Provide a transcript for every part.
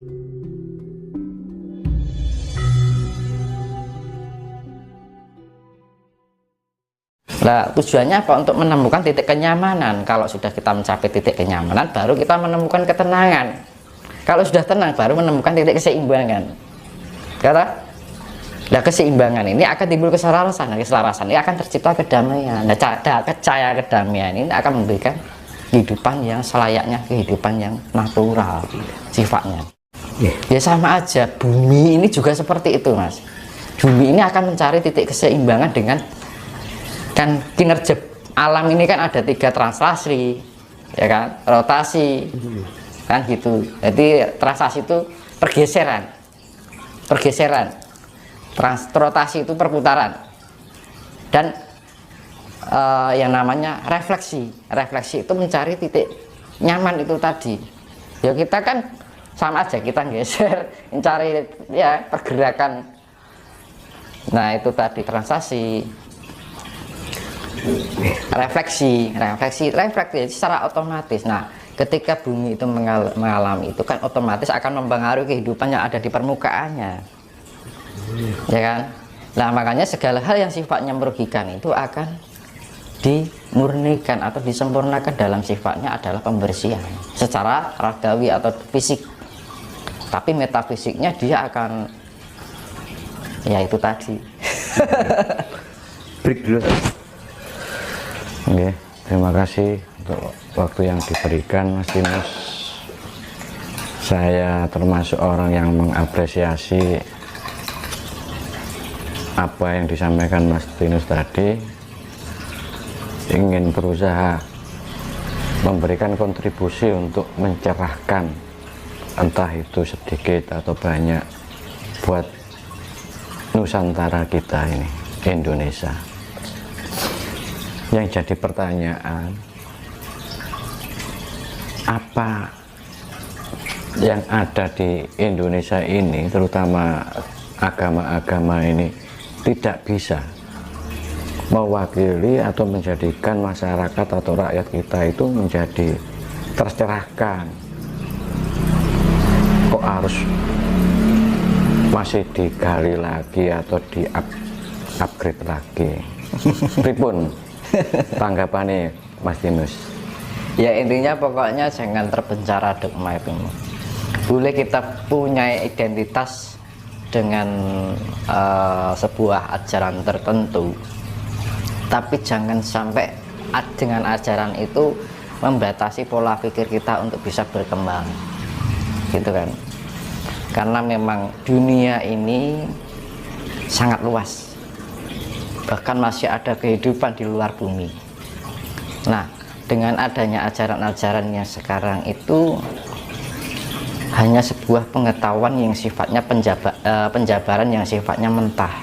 Nah, tujuannya apa? Untuk menemukan titik kenyamanan. Kalau sudah kita mencapai titik kenyamanan, baru kita menemukan ketenangan. Kalau sudah tenang, baru menemukan titik keseimbangan. Kata, nah keseimbangan ini akan timbul keselarasan. Nah, keselarasan ini akan tercipta kedamaian. Nah, cahaya kedamaian ini akan memberikan kehidupan yang selayaknya, kehidupan yang natural sifatnya. Ya sama aja, bumi ini juga seperti itu, Mas. Bumi ini akan mencari titik keseimbangan dengan kan kinerja alam ini kan ada 3 translasi, ya kan, rotasi, kan gitu. Jadi translasi itu pergeseran, rotasi itu perputaran, dan yang namanya refleksi itu mencari titik nyaman itu tadi. Ya kita kan sama aja, kita geser mencari ya pergerakan. Nah itu tadi translasi. refleksi secara otomatis. Nah ketika bumi itu mengalami itu kan otomatis akan mempengaruhi kehidupan yang ada di permukaannya, ya kan. Nah makanya segala hal yang sifatnya merugikan itu akan dimurnikan atau disempurnakan dalam sifatnya adalah pembersihan secara ragawi atau fisik, tapi metafisiknya dia akan ya itu tadi. Break dulu. Oke, terima kasih untuk waktu yang diberikan Mas Tinus. Saya termasuk orang yang mengapresiasi apa yang disampaikan Mas Tinus tadi. Ingin berusaha memberikan kontribusi untuk mencerahkan, entah itu sedikit atau banyak, buat Nusantara kita ini, Indonesia. Yang jadi pertanyaan, apa yang ada di Indonesia ini, terutama agama-agama ini, tidak bisa mewakili atau menjadikan masyarakat atau rakyat kita itu menjadi tercerahkan? Kok harus masih digali lagi atau di-upgrade lagi? Pripun tanggapannya Mas Tinus? Ya intinya pokoknya jangan terpenjara dogma itu. Boleh kita punya identitas dengan sebuah ajaran tertentu, tapi jangan sampai dengan ajaran itu membatasi pola pikir kita untuk bisa berkembang, gitu kan. Karena memang dunia ini sangat luas, bahkan masih ada kehidupan di luar bumi. Nah dengan adanya ajaran-ajaran yang sekarang itu hanya sebuah pengetahuan yang sifatnya penjabaran yang sifatnya mentah,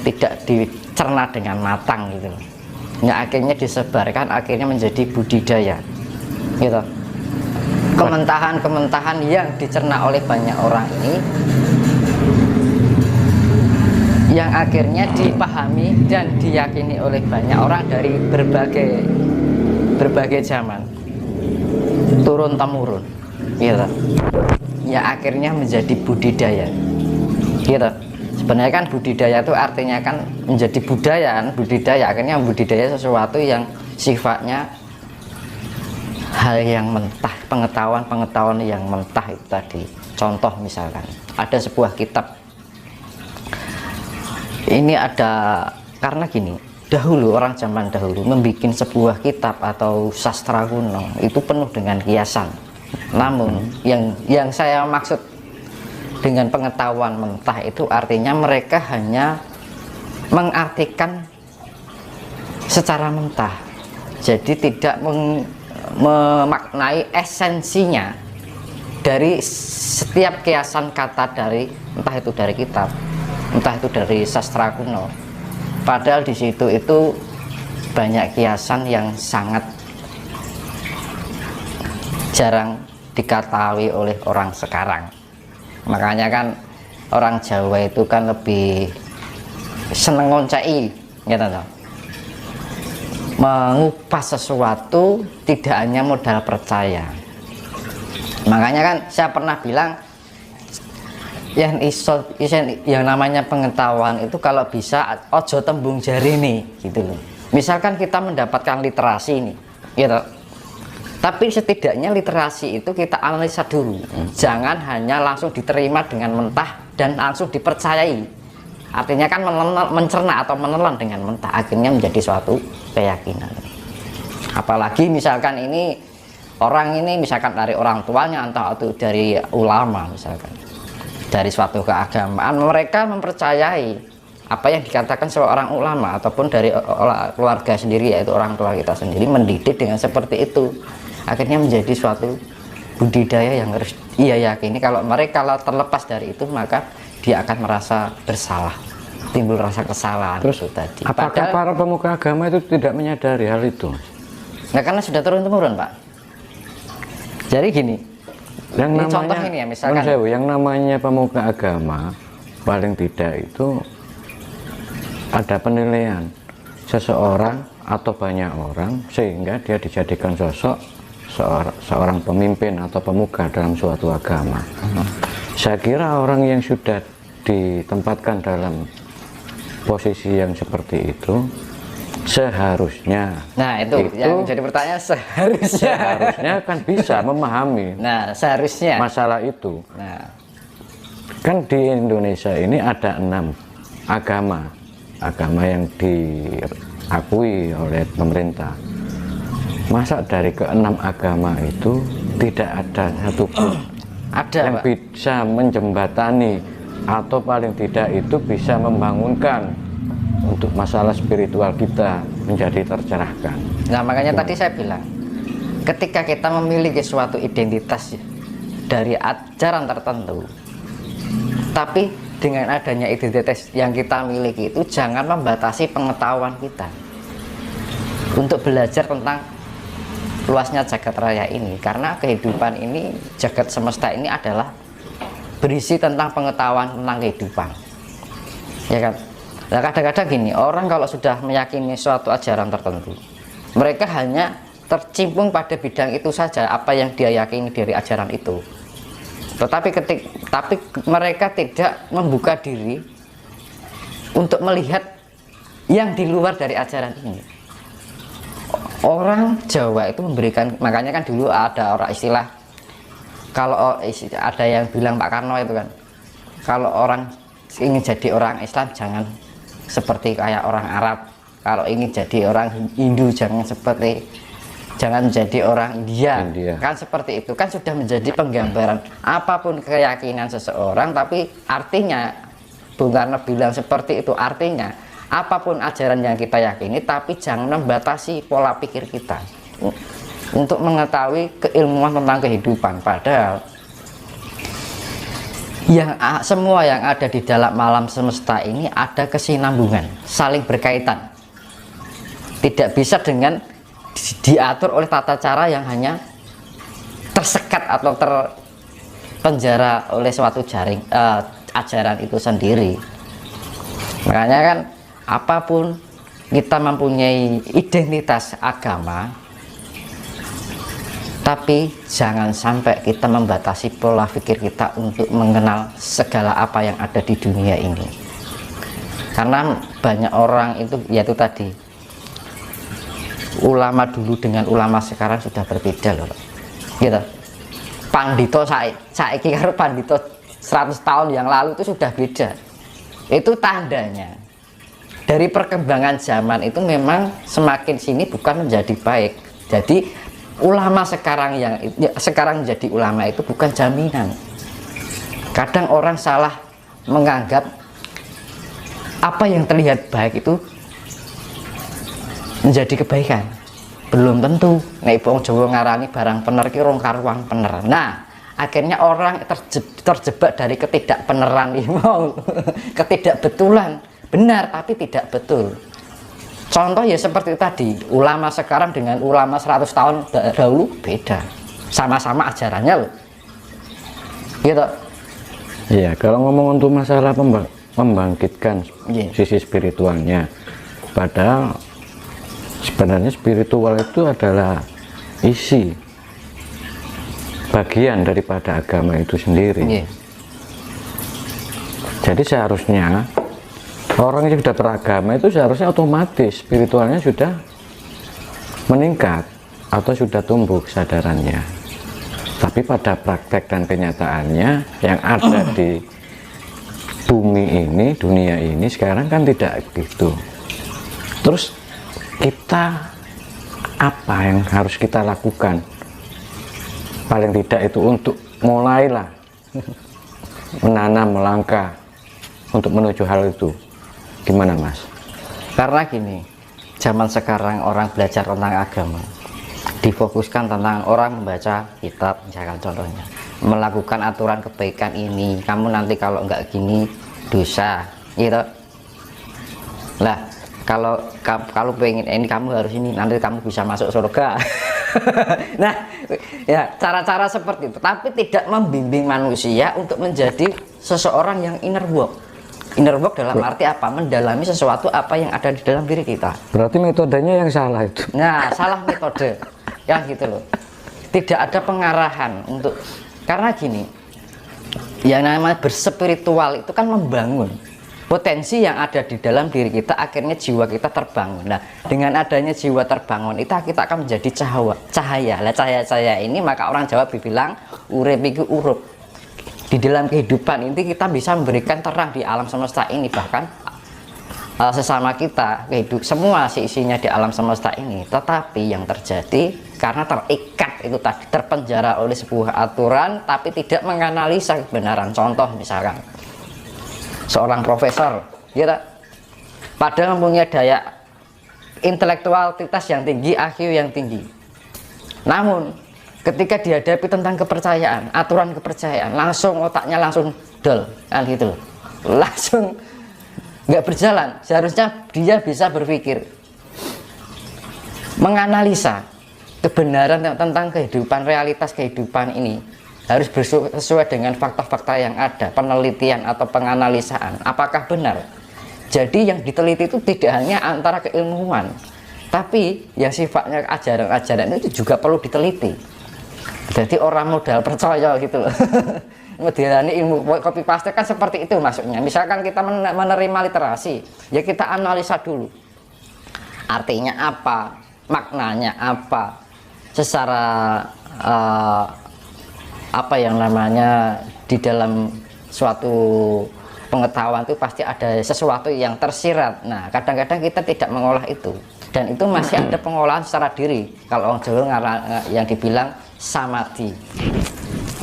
tidak dicerna dengan matang gitu. Yang akhirnya disebarkan, akhirnya menjadi budidaya gitu. Kementahan yang dicerna oleh banyak orang ini, yang akhirnya dipahami dan diyakini oleh banyak orang dari berbagai zaman, turun temurun gitu. Ya akhirnya menjadi budidaya gitu. Sebenarnya kan budidaya itu artinya kan menjadi budidaya akhirnya budidaya sesuatu yang sifatnya hal yang mentah, pengetahuan yang mentah itu tadi. Contoh misalkan ada sebuah kitab, ini ada karena gini, dahulu orang zaman dahulu membuat sebuah kitab atau sastra kuno itu penuh dengan kiasan. Namun yang saya maksud dengan pengetahuan mentah itu artinya mereka hanya mengartikan secara mentah, jadi tidak memaknai esensinya dari setiap kiasan kata dari entah itu dari kitab, entah itu dari sastra kuno. Padahal di situ itu banyak kiasan yang sangat jarang diketahui oleh orang sekarang. Makanya kan orang Jawa itu kan lebih seneng ngoncei gitu loh. Mengupas sesuatu tidak hanya modal percaya. Makanya kan saya pernah bilang yang namanya pengetahuan itu kalau bisa ojo tembung jari nih gitu loh. Misalkan kita mendapatkan literasi nih gitu, tapi setidaknya literasi itu kita analisa dulu, jangan hanya langsung diterima dengan mentah dan langsung dipercayai. Artinya kan mencerna atau menelan dengan mentah, akhirnya menjadi suatu keyakinan. Apalagi misalkan ini orang ini misalkan dari orang tuanya atau dari ulama, misalkan dari suatu keagamaan, mereka mempercayai apa yang dikatakan seorang ulama ataupun dari keluarga sendiri, yaitu orang tua kita sendiri mendidik dengan seperti itu, akhirnya menjadi suatu budidaya yang harus ia yakini. Kalau mereka terlepas dari itu, maka dia akan merasa bersalah, timbul rasa kesalahan. Terus itu tadi. apakah para pemuka agama itu tidak menyadari hal itu? Nah, karena sudah turun-temurun, Pak. Jadi gini, yang ini namanya, contoh ini ya, misalkan yang namanya pemuka agama paling tidak itu ada penilaian seseorang atau banyak orang sehingga dia dijadikan sosok seorang pemimpin atau pemuka dalam suatu agama. Saya kira orang yang sudah ditempatkan dalam posisi yang seperti itu seharusnya, nah itu yang jadi pertanyaan, seharusnya kan bisa memahami seharusnya masalah itu. Nah, kan di Indonesia ini ada 6 agama yang diakui oleh pemerintah. Masa dari ke-6 agama itu tidak ada satupun yang Pak, bisa menjembatani atau paling tidak itu bisa membangunkan untuk masalah spiritual kita menjadi tercerahkan. Nah, makanya tadi saya bilang, ketika kita memiliki suatu identitas dari ajaran tertentu, tapi dengan adanya identitas yang kita miliki itu jangan membatasi pengetahuan kita untuk belajar tentang luasnya jagat raya ini, karena kehidupan ini, jagat semesta ini adalah berisi tentang pengetahuan tentang kehidupan, ya kan. Nah, kadang-kadang gini, orang kalau sudah meyakini suatu ajaran tertentu, mereka hanya tercimpung pada bidang itu saja, apa yang dia yakini dari ajaran itu. Tapi mereka tidak membuka diri untuk melihat yang di luar dari ajaran ini. Orang Jawa itu memberikan, makanya kan dulu ada orang istilah, kalau ada yang bilang Pak Karno itu kan, kalau orang ingin jadi orang Islam jangan seperti kayak orang Arab, kalau ingin jadi orang Hindu jangan menjadi orang India. Kan seperti itu, kan sudah menjadi penggambaran apapun keyakinan seseorang, tapi artinya Bung Karno bilang seperti itu, artinya apapun ajaran yang kita yakini, tapi jangan membatasi pola pikir kita untuk mengetahui keilmuan tentang kehidupan. Padahal semua yang ada di dalam alam semesta ini ada kesinambungan, saling berkaitan, tidak bisa dengan diatur oleh tata cara yang hanya tersekat atau terpenjara oleh suatu ajaran itu sendiri. Makanya kan apapun kita mempunyai identitas agama, tapi jangan sampai kita membatasi pola pikir kita untuk mengenal segala apa yang ada di dunia ini. Karena banyak orang itu, yaitu tadi, ulama dulu dengan ulama sekarang sudah berbeda loh, gitu. Pandito saiki karo pandito 100 tahun yang lalu itu sudah beda. Itu tandanya dari perkembangan zaman itu memang semakin sini bukan menjadi baik. Jadi ulama sekarang menjadi ulama itu bukan jaminan. Kadang orang salah menganggap apa yang terlihat baik itu menjadi kebaikan. Belum tentu. Nek wong Jawa ngarani barang pener ki rong karuang pener. Nah, akhirnya orang terjebak dari ketidakbenaran imau, ketidakbetulan. Benar tapi tidak betul. Contoh ya seperti tadi, ulama sekarang dengan ulama 100 tahun dahulu beda. Sama-sama ajarannya loh. Gitu. Iya, kalau ngomong untuk masalah membangkitkan sisi spiritualnya, padahal sebenarnya spiritual itu adalah isi bagian daripada agama itu sendiri. Jadi seharusnya orang yang sudah beragama itu seharusnya otomatis spiritualnya sudah meningkat atau sudah tumbuh kesadarannya. Tapi pada praktek dan kenyataannya yang ada di bumi ini, dunia ini sekarang kan tidak gitu. Terus kita apa yang harus kita lakukan? Paling tidak itu untuk mulailah menanam, melangkah untuk menuju hal itu. Gimana Mas? Karena gini, zaman sekarang orang belajar tentang agama difokuskan tentang orang membaca kitab, misalkan contohnya melakukan aturan kebaikan ini, kamu nanti kalau nggak gini dosa gitu lah. Kalau pengen ini kamu harus ini, nanti kamu bisa masuk surga. Nah ya, cara-cara seperti itu, tapi tidak membimbing manusia untuk menjadi seseorang yang inner work. Inner work dalam arti apa? Mendalami sesuatu apa yang ada di dalam diri kita. Berarti metodenya yang salah itu. Nah, salah metode. Ya gitu loh. Tidak ada pengarahan untuk, karena gini, yang namanya berspiritual itu kan membangun potensi yang ada di dalam diri kita, akhirnya jiwa kita terbangun. Nah, dengan adanya jiwa terbangun itu kita akan menjadi cahaya. Lah cahaya ini maka orang Jawa bilang urip iku urup. Di dalam kehidupan ini kita bisa memberikan terang di alam semesta ini, bahkan sesama kita, semua isinya di alam semesta ini. Tetapi yang terjadi karena terikat itu tadi, terpenjara oleh sebuah aturan tapi tidak menganalisa kebenaran. Contoh misalkan seorang profesor gitu, padahal mempunyai daya intelektualitas yang tinggi, IQ yang tinggi, namun ketika dihadapi tentang kepercayaan, aturan kepercayaan, langsung otaknya langsung dol kan gitu, langsung nggak berjalan. Seharusnya dia bisa berpikir, menganalisa kebenaran tentang kehidupan, realitas kehidupan ini harus sesuai dengan fakta-fakta yang ada, penelitian atau penganalisaan apakah benar. Jadi yang diteliti itu tidak hanya antara keilmuan, tapi yang sifatnya ajaran-ajaran itu juga perlu diteliti. Jadi orang modal percaya gitu loh. Kemudian ilmu copy paste kan seperti itu maksudnya. Misalkan kita menerima literasi, ya kita analisa dulu artinya apa, maknanya apa, secara apa yang namanya di dalam suatu pengetahuan itu pasti ada sesuatu yang tersirat. Nah kadang-kadang kita tidak mengolah itu, dan itu masih ada pengolahan secara diri. Kalau orang Jawa yang dibilang samadhi.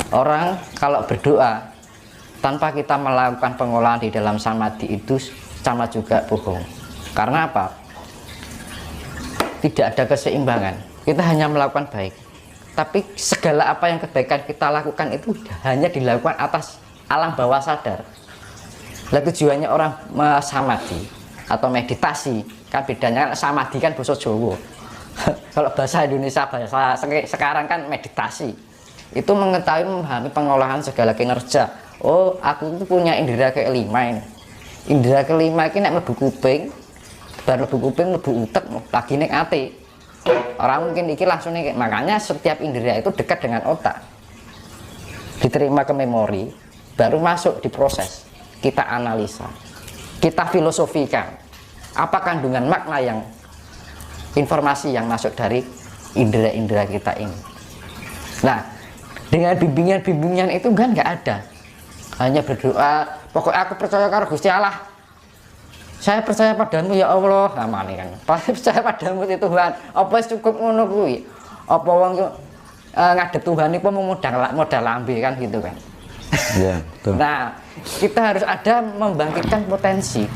Orang kalau berdoa tanpa kita melakukan pengolahan di dalam samadhi itu sama juga bohong. Karena apa? Tidak ada keseimbangan. Kita hanya melakukan baik, tapi segala apa yang kebaikan kita lakukan itu hanya dilakukan atas alam bawah sadar. Lah tujuannya orang samadhi atau meditasi kan bedanya. Samadhi kan bahasa Jawa. Kalau bahasa Indonesia, bahasa sekarang kan meditasi. Itu mengetahui, memahami pengolahan segala kinerja. Oh, aku itu punya indera kelima ini. Indera kelima ini nek mlebu kuping, bar mlebu kuping mlebu utek, lagi ning ati. Orang mungkin iki langsung nih, makanya setiap indera itu dekat dengan otak. Diterima ke memori, baru masuk diproses. Kita analisa, kita filosofikan apa kandungan makna yang informasi yang masuk dari indera-indera kita ini. Nah, dengan bimbingan-bimbingan itu kan nggak ada, hanya berdoa, pokoknya aku percaya karo Gusti Allah, saya percaya padamu ya Allah, namanya kan percaya padamu itu Tuhan, apa cukup ngono kuwi, apa wong ngadep Tuhan itu modal lambe kan gitu kan. Ya, betul. Nah kita harus ada membangkitkan potensi